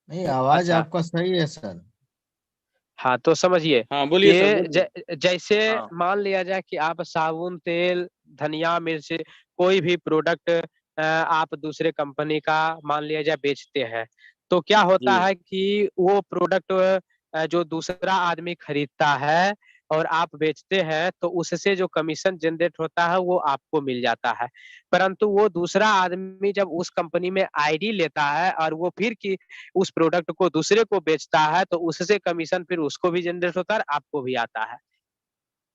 नहीं, आवाज अच्छा, आपका सही है सर। हाँ तो समझिए हाँ बोलिए सर, कि बोलिए। जैसे हाँ मान लिया जाए कि आप साबुन, तेल, धनिया, मिर्च, कोई भी प्रोडक्ट आप दूसरे कंपनी का मान लिया जाए बेचते हैं, तो क्या होता जी। है कि वो प्रोडक्ट जो दूसरा आदमी खरीदता है और आप बेचते हैं, तो उससे जो कमीशन जनरेट होता है वो आपको मिल जाता है। परंतु वो दूसरा आदमी जब उस कंपनी में आईडी लेता है और वो फिर की उस प्रोडक्ट को दूसरे को बेचता है, तो उससे कमीशन फिर उसको भी जनरेट होता है, आपको भी आता है।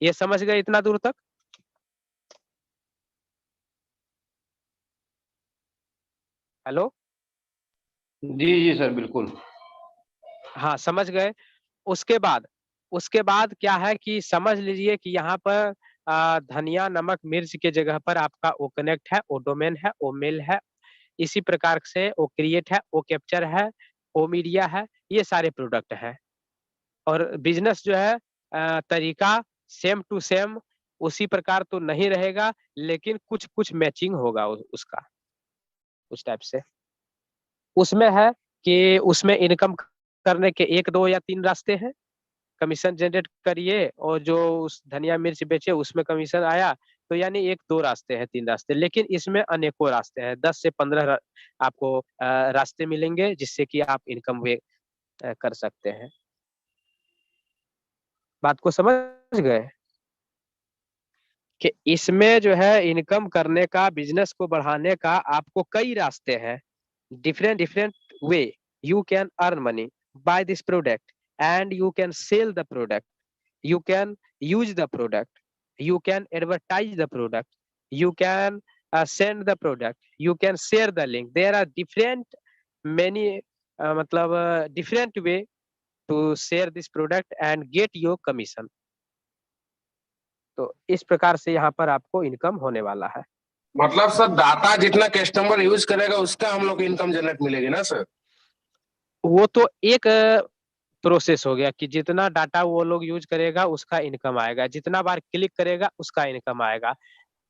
ये समझ गए इतना दूर तक? हेलो। जी जी सर, बिल्कुल। हाँ समझ गए। उसके बाद उसके बाद क्या है कि समझ लीजिए कि यहाँ पर धनिया, नमक, मिर्च के जगह पर आपका ओ कनेक्ट है, ओ डोमेन है, ओ मेल है, इसी प्रकार से ओ क्रिएट है, ओ कैप्चर है, ओ मीडिया है, ये सारे प्रोडक्ट है। और बिजनेस जो है तरीका सेम टू सेम उसी प्रकार तो नहीं रहेगा, लेकिन कुछ कुछ मैचिंग होगा उसका, उस टाइप से। उसमें है कि उसमें इनकम करने के एक, दो या तीन रास्ते हैं। कमीशन जनरेट करिए और जो उस धनिया मिर्च बेचे उसमें कमीशन आया, तो यानी एक दो रास्ते हैं, तीन रास्ते, लेकिन इसमें अनेकों रास्ते हैं, 10 से 15 आपको रास्ते मिलेंगे जिससे कि आप इनकम वे कर सकते हैं। बात को समझ गए कि इसमें जो है इनकम करने का, बिजनेस को बढ़ाने का आपको कई रास्ते हैं। different different way you can earn money by this product, and you can sell the product, you can use the product, you can advertise the product, you can send the product, you can share the link. There are different many मतलब different way to share this product and get your commission. तो इस प्रकार से यहाँ पर आपको income होने वाला है। मतलब सर डाटा जितना कस्टमर यूज करेगा उसका हम लोग इनकम जनरेट मिलेगी ना सर? वो तो एक प्रोसेस हो गया कि जितना डाटा वो लोग यूज करेगा उसका इनकम आएगा, जितना बार क्लिक करेगा उसका इनकम आएगा,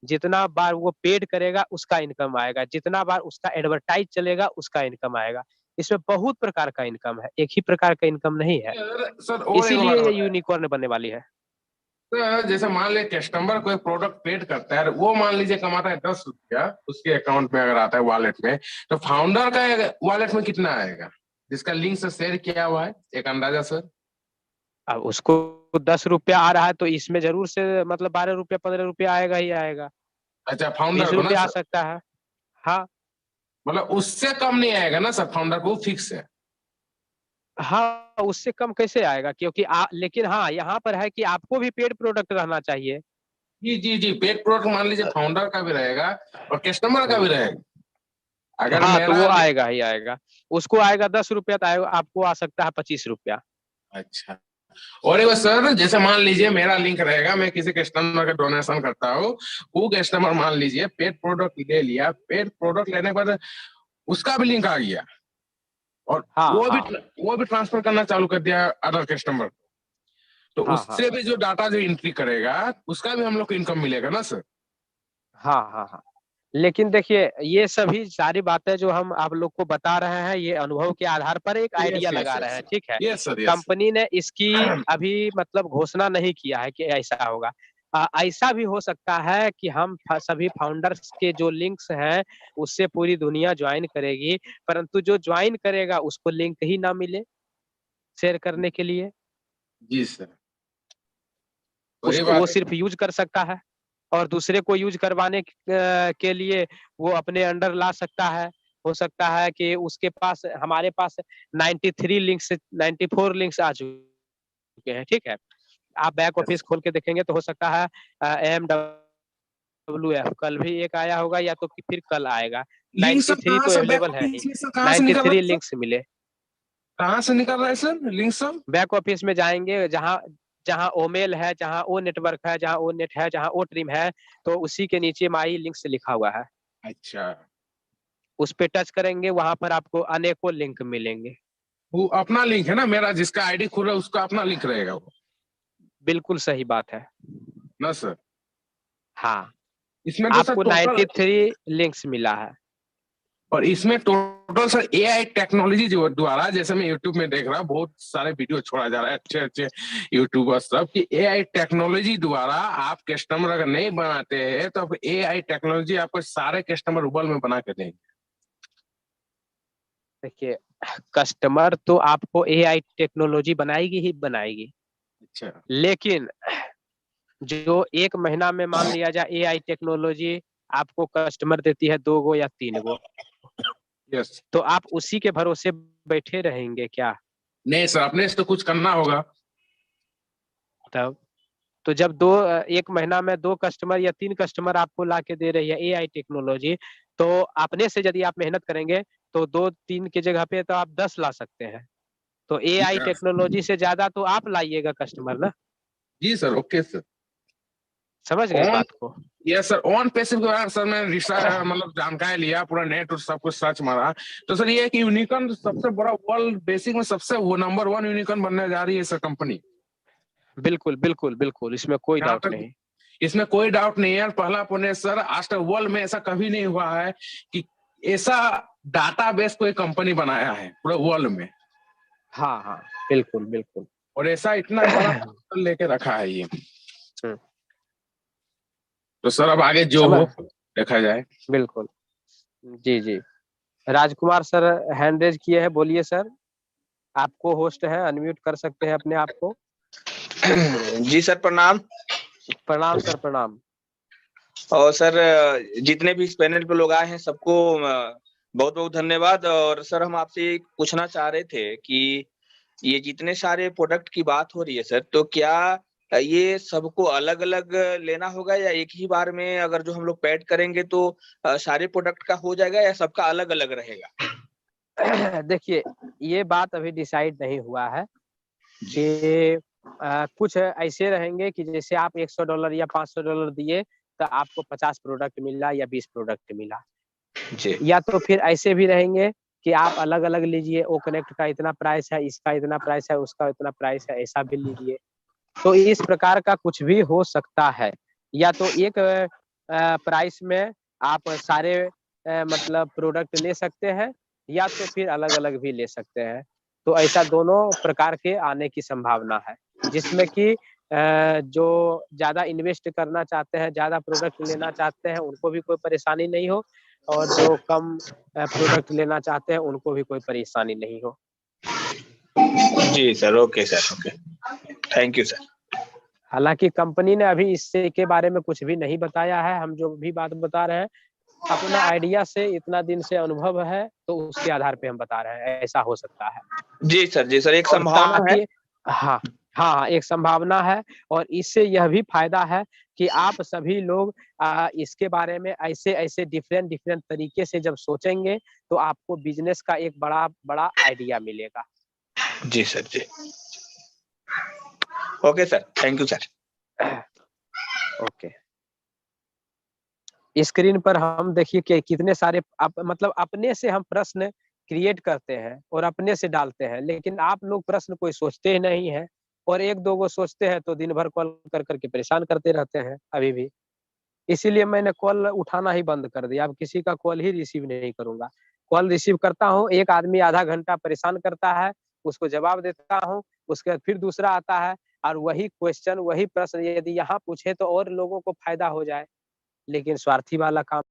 जितना बार वो पेड करेगा उसका इनकम आएगा, जितना बार उसका एडवर्टाइज चलेगा उसका इनकम आएगा। इसमें बहुत प्रकार का इनकम है, एक ही प्रकार का इनकम नहीं है, सर और एक बात इसीलिए ये बताए यूनिकॉर्न बनने वाली है। सर, जैसे मान लीजिए कस्टमर कोई प्रोडक्ट पेड करता है, वो मान लीजिए कमाता है 10 रुपया उसके अकाउंट में अगर आता है वॉलेट में, तो फाउंडर का वॉलेट में कितना आएगा जिसका लिंक से शेयर किया हुआ है, एक अंदाजा सर? अब उसको 10 रुपया आ रहा है तो इसमें जरूर से मतलब 12 रुपया 15 रुपया आएगा ही आएगा, अच्छा, बीस फाउंडर को ना रुपया आ सर? सकता है। हाँ। मतलब उससे कम नहीं आएगा ना सर, फाउंडर को फिक्स है? हाँ उससे कम कैसे आएगा, क्योंकि लेकिन हाँ यहाँ पर है कि आपको भी पेड प्रोडक्ट रहना चाहिए। जी जी जी, पेड प्रोडक्ट मान लीजिए फाउंडर का भी रहेगा और कस्टमर का भी रहेगा। अगर हाँ तो मेरा वो आएगा ही आएगा, उसको आएगा 10 रुपया तो आएगा, आपको आ सकता है 25 रुपया। अच्छा, और एक बात सर, जैसे मान लीजिए मेरा लिंक रहेगा, मैं किसी कस्टमर का डोनेशन करता हूँ, वो कस्टमर मान लीजिए पेड प्रोडक्ट ले लिया, पेड प्रोडक्ट लेने के बाद उसका भी लिंक आ गया और हाँ वो भी हाँ वो भी ट्रांसफर करना चालू कर दिया अदर कस्टमर, तो हाँ हाँ उससे भी जो डाटा जो एंट्री करेगा उसका भी हम लोग को इनकम मिलेगा ना सर? हाँ हाँ हाँ। लेकिन देखिए ये सभी सारी बातें जो हम आप लोग को बता रहे हैं, ये अनुभव के आधार पर एक यस आइडिया यस लगा रहे यस हैं, ठीक है। यस सर, यस कंपनी ने इसकी अभी मतलब घोषणा नहीं किया है कि ऐसा होगा। ऐसा भी हो सकता है कि हम सभी फाउंडर्स के जो लिंक्स हैं उससे पूरी दुनिया ज्वाइन करेगी, परंतु जो ज्वाइन करेगा उसको लिंक ही ना मिले शेयर करने के लिए, जी सर, वही उसको वो बात है। सिर्फ यूज कर सकता है और दूसरे को यूज करवाने के लिए वो अपने अंडर ला सकता है। हो सकता है कि उसके पास, हमारे पास 93 लिंक्स, 94 लिंक्स आ चुके हैं, ठीक है। आप बैक यस, ऑफिस खोल के देखेंगे तो हो सकता है MWF कल भी एक आया होगा या तो फिर कल आएगा। लिंक सब 93 कहाँ तो से बैक अवेलेबल है ही, ऑफिस में सर, कहाँ से निकल रहा 93 है सर? लिंक्स मिले। कहाँ से निकल रहा है सर लिंक सब? बैक ऑफिस में जाएंगे, जहाँ जहाँ ओमेल है, जहाँ ओ नेटवर्क है, जहाँ ओ नेट है, जहाँ ओ ट्रिम है, तो उसी के नीचे माई लिंक्स लिखा हुआ है, अच्छा, उस पे टच करेंगे, वहां पर आपको अनेकों लिंक मिलेंगे। वो अपना लिंक है ना, मेरा जिसका आईडी खुल रहा है उसका अपना लिंक रहेगा वो, बिल्कुल सही बात है। ना सर? हाँ इसमें तो सर आपको टोटल 93 लिंक्स मिला है। और इसमें टोटल सर एआई टेक्नोलॉजी जो द्वारा, जैसे मैं यूट्यूब में देख रहा हूँ बहुत सारे वीडियो छोड़ा जा रहा है अच्छे अच्छे यूट्यूबर सब, कि एआई टेक्नोलॉजी द्वारा आप कस्टमर अगर नहीं बनाते हैं तो आप एआई टेक्नोलॉजी आपको सारे कस्टमर रूबल में बना के देंगे। देखिए, कस्टमर तो आपको एआई टेक्नोलॉजी बनाएगी ही बनाएगी, अच्छा, लेकिन जो 1 महीना में मान लिया जाए एआई टेक्नोलॉजी आपको कस्टमर देती है 2 गो या 3 गो, यस। तो आप उसी के भरोसे बैठे रहेंगे क्या? नहीं सर, अपने से तो कुछ करना होगा। तब तो जब 1 महीना में 2 कस्टमर या 3 कस्टमर आपको ला के दे रही है एआई टेक्नोलॉजी, तो अपने से यदि आप मेहनत करेंगे तो 2-3 की जगह पे तो आप 10 ला सकते हैं। तो एआई यस टेक्नोलॉजी से ज़्यादा तो आप लाइएगा कस्टमर ना, जी सर, ओके सर। समझ गए ऑन बात को? यस सर, ऑन पैसिव के बारे में सर मैं रिसर्च मतलब जानकारी लिया, पूरा नेट और सब कुछ सर्च मारा, तो सर ये है कि यूनिकॉर्न सबसे बड़ा वर्ल्ड बेसिक में सबसे वो नंबर 1 यूनिकॉर्न बनने जा रही है सर कंपनी। बिल्कुल, बिल्कुल, बिल्कुल, इसमें कोई जहाँ डाउट तक नहीं। इसमें कोई डाउट नहीं है। पहला पुणे सर आज तक वर्ल्ड में ऐसा कभी नहीं हुआ है कि ऐसा डाटाबेस कोई कंपनी बनाया है पूरे वर्ल्ड में, हाँ, हाँ, बिल्कुल, बिल्कुल। और ऐसा इतना बड़ा लेके रखा है ये। हुँ, तो सर अब आगे जो समझ हो देखा जाए। बिल्कुल। जी, जी। राजकुमार सर हैंड रेज़ किए हैं, बोलिए सर। आपको होस्ट हैं, अनम्यूट कर सकते हैं अपने आप को। जी सर, प्रणाम। प्रणाम सर, प्रणाम। और सर जितने भी इस पैनल पे लोग आए हैं सबको बहुत बहुत धन्यवाद। और सर हम आपसे पूछना चाह रहे थे कि ये जितने सारे प्रोडक्ट की बात हो रही है सर, तो क्या ये सबको अलग अलग लेना होगा या एक ही बार में अगर जो हम लोग पैड करेंगे तो सारे प्रोडक्ट का हो जाएगा या सबका अलग अलग रहेगा? देखिए, ये बात अभी डिसाइड नहीं हुआ है कि कुछ ऐसे रहेंगे कि जैसे आप $100 या $500 दिए, तो आपको 50 प्रोडक्ट मिला या 20 प्रोडक्ट मिला। जी या तो फिर ऐसे भी रहेंगे कि आप अलग-अलग लीजिए, ओ कनेक्ट का इतना प्राइस है, इसका इतना प्राइस है, उसका इतना प्राइस है, ऐसा भी लीजिए। तो इस प्रकार का कुछ भी हो सकता है। या तो एक प्राइस में आप सारे मतलब प्रोडक्ट ले सकते हैं, या तो फिर अलग-अलग भी ले सकते हैं। तो ऐसा दोनों प्रकार के आने की संभावना है, जिसमें कि जो ज़्यादा इन्वेस्ट करना चाहते हैं, ज़्यादा प्रोडक्ट लेना चाहते हैं, उनको भी कोई परेशानी नहीं हो, और जो कम प्रोडक्ट लेना चाहते हैं, उनको भी कोई परेशानी नहीं हो। जी sir, okay sir, okay, thank you sir. हालाँकि कंपनी ने अभी इससे के बारे में कुछ भी नहीं बताया है, हम जो भी बात बता रहे हैं, अपना आइडिया से इतना दिन से अनुभव है, तो उसके आधार पे हम बता रहे हैं, ऐसा हो सकता है। जी सर, एक और संभावना है। ताकि हाँ, हाँ, एक संभावना है, और इससे यह भी फ़ायदा है कि आप सभी लोग इसके बारे में ऐसे-ऐसे डिफरेंट-डिफरेंट तरीके से जब सोचेंगे, तो आपको बिज़नेस का एक बड़ा आइडिया मिलेगा। जी सर, जी। Okay sir, thank you sir. Okay. Screen पर हम देखिए कि कितने सारे मतलब अपने से हम प्रश्न क्रिएट करते हैं और अपने से डालते हैं, लेकिन आप लोग प्रश्न कोई सोचते ही नहीं हैं, और 1-2 गो सोचते हैं तो दिन भर कॉल कर के परेशान करते रहते हैं अभी भी। इसीलिए मैंने कॉल उठाना ही बंद कर दिया, अब किसी का कॉल ही रिसीव नहीं करूँगा। कॉल रिसीव करता हूँ, एक आदमी आधा घंटा परेशान करता है, उसको जवाब देता हूँ, उसके बाद फिर दूसरा आता है, और वही क्वेश्चन, वही प्रश्न यदि यहाँ पूछे तो और लोगों को फ़ायदा हो जाए। लेकिन स्वार्थी वाला काम